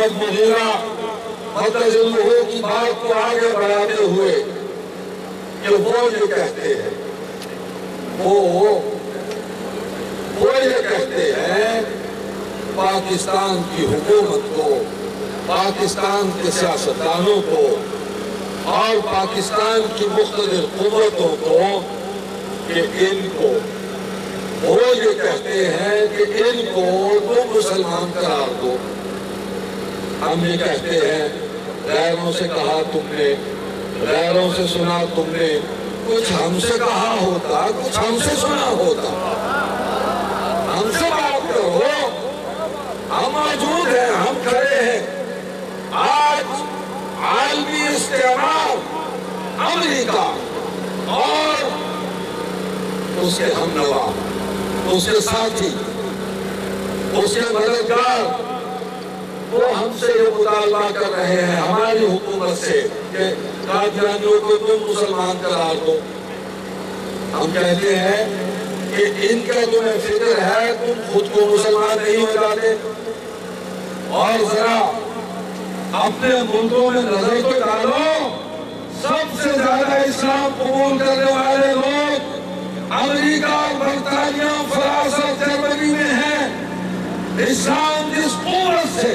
محمد مغیرہ مدذلہ کی بات کو آگے بڑھاتے ہوئے کہ وہ یہ کہتے ہیں وہ یہ کہتے ہیں پاکستان کی حکومت کو، پاکستان کے سیاستدانوں کو اور پاکستان کی مختلف قوتوں کو کہ ان کو، وہ یہ کہتے ہیں کہ ان کو تم مسلمان قرار دو۔ ہم یہ کہتے ہیں غیروں سے کہا تم نے، غیروں سے سنا تم نے، کچھ ہم سے کہا ہوتا، کچھ ہم سے سنا ہوتا، ہم سے بات کرو، ہم موجود ہیں، ہم کھڑے ہیں۔ آج عالمی استعمار امریکہ اور اس کے ہمنوا، اس کے ساتھی، اس کے مددگار، وہ ہم سے یہ مطالبہ کر رہے ہیں ہماری حکومت سے کہ قادیانیوں کو تم مسلمان قرار دو۔ ہم کہتے ہیں کہ ان کا تمہیں فکر ہے، تم خود کو مسلمان نہیں ہو جاتے؟ اور ذرا اپنے ملکوں میں نظر تو ڈالو، سب سے زیادہ اسلام قبول کرنے والے لوگ امریکہ، برطانیہ، فرانس اور جرمنی میں ہیں۔ اسلام جس قوت سے،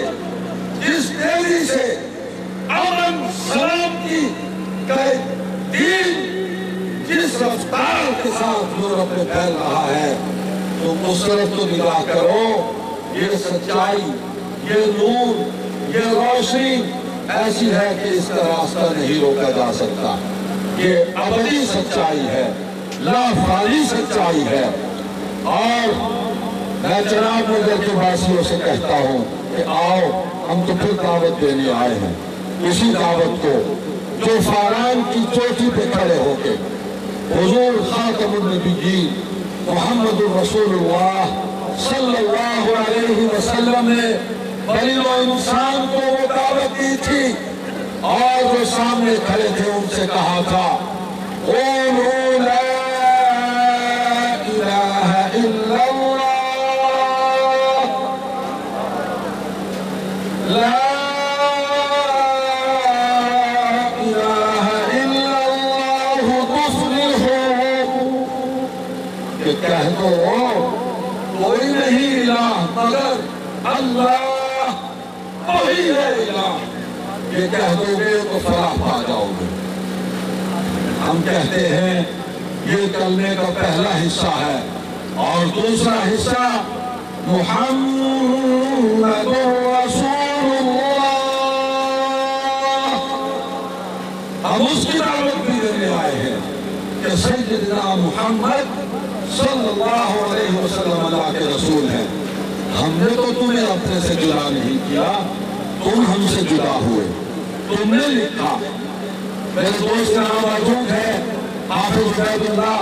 جس تیزی سے امن سلامتی کا دین جس رفتار کے ساتھ یورپ میں پھیل رہا ہے، تم اس طرف تو نگاہ کرو۔ یہ سچائی، یہ نور، یہ روشنی ایسی ہے کہ اس کا راستہ نہیں روکا جا سکتا۔ یہ ابدی سچائی ہے، لا فانی سچائی ہے۔ اور میں جناب نگر کے واسیوں سے کہتا ہوں کہ آؤ، ہم تو پھر دعوت دینے آئے ہیں، اسی دعوت کو جو فاران کی چوٹی پہ کھڑے ہو کے حضور خاتم النبیین محمد الرسول اللہ صلی اللہ علیہ وسلم نے بنی و انسان کو وہ دعوت دی تھی، اور جو سامنے کھڑے تھے ان سے کہا تھا قولوا لا الہ الا اللہ، لا الہ الا اللہ تفلحوا، کہ کہہ دو کوئی نہیں الہ مگر اللہ، وہی ہے الہ، یہ کہہ دو گے تو فلاح پا جاؤ گے۔ ہم کہتے ہیں یہ کلمے کا پہلا حصہ ہے، اور دوسرا حصہ محمد رسول اللہ، ہم اس کی دعوت بھی دینے آئے ہیں کہ سیدنا محمد صلی اللہ علیہ وسلم اللہ کے رسول ہیں۔ ہم نے تو تمہیں اپنے سے جدا نہیں کیا، تم ہم سے جدا ہوئے، تم نے لکھا۔ میرے دوست یہاں موجود ہے حافظ عبید اللہ،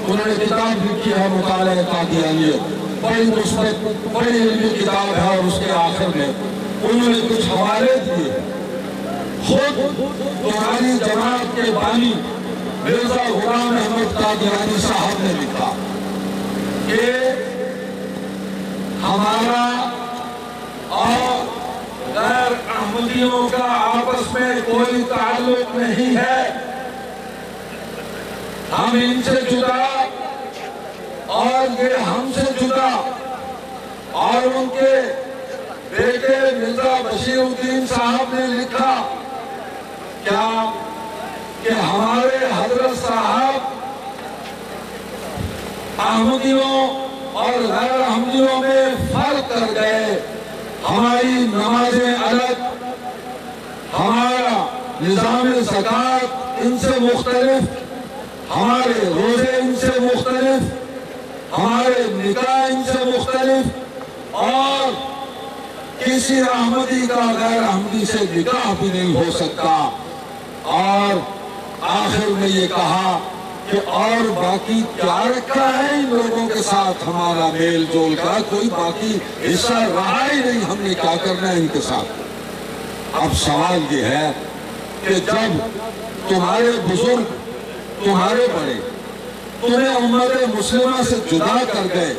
انہوں نے کتاب لکھی ہے مطالعہ قادیانیت، بڑی مثبت، بڑی علمی کتاب ہے، اور اس کے آخر میں انہوں نے کچھ حوالے دیے۔ خود تمہاری جماعت کے بانی مرزا غلام احمد قادیانی صاحب نے لکھا کہ ہمارا اور غیر احمدیوں کا آپس میں کوئی تعلق نہیں ہے، ہم ان سے جدا اور یہ ہم سے جدا۔ اور ان کے بیٹے مرزا بشیر الدین صاحب نے لکھا کیا کہ ہمارے حضرت صاحب احمدیوں اور غیر احمدیوں میں فرق کر گئے، ہماری نمازیں الگ، ہمارا نظام زکوٰۃ ان سے مختلف، ہمارے روزے ان سے مختلف، ہمارے نکاح ان سے مختلف، اور کسی احمدی کا غیر احمدی سے نکاح بھی نہیں ہو سکتا۔ اور آخر میں یہ کہا کہ اور باقی کیا رکھا ہے ان لوگوں کے ساتھ ہمارا میل جول کا، کوئی باقی حصہ رہا ہی نہیں، ہم نے کیا کرنا ہے ان کے ساتھ۔ اب سوال یہ ہے کہ جب تمہارے بزرگ، تمہارے بڑے تمہیں امت مسلمہ سے جدا کر گئے،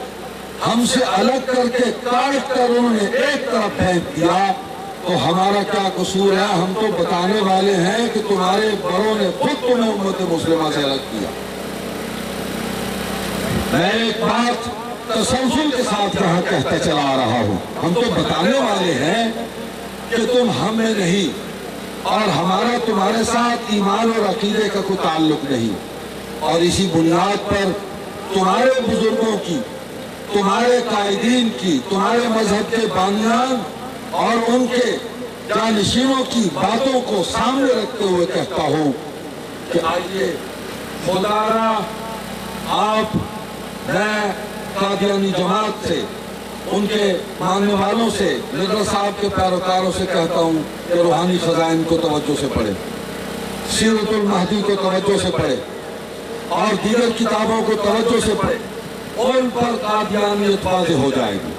ہم سے الگ کر کے کاٹ کر انہوں نے ایک طرف پھینک دیا، تو ہمارا کیا قصور ہے؟ ہم تو بتانے والے ہیں کہ تمہارے بڑوں نے خود تمہیں امت مسلمہ سے الگ کیا۔ میں ایک بات تسلسل کے ساتھ یہاں کہتا چلا رہا ہوں، ہم تو بتانے والے ہیں کہ تم ہمیں نہیں، اور ہمارا تمہارے ساتھ ایمان اور عقیدے کا کوئی تعلق نہیں، اور اسی بنیاد پر تمہارے بزرگوں کی، تمہارے قائدین کی، تمہارے مذہب کے بانیان اور ان کے جانشینوں کی باتوں کو سامنے رکھتے ہوئے کہتا ہوں کہ آئیے خدا را آپ میں قادیانی جماعت سے، ان کے ماننے والوں سے، مرزا صاحب کے پیروکاروں سے کہتا ہوں کہ روحانی خزائن کو توجہ سے پڑھے، سیرت المہدی کو توجہ سے پڑھے، اور دیگر کتابوں کو توجہ سے پڑھے، ان پر قادیانیت واضح ہو جائے گی۔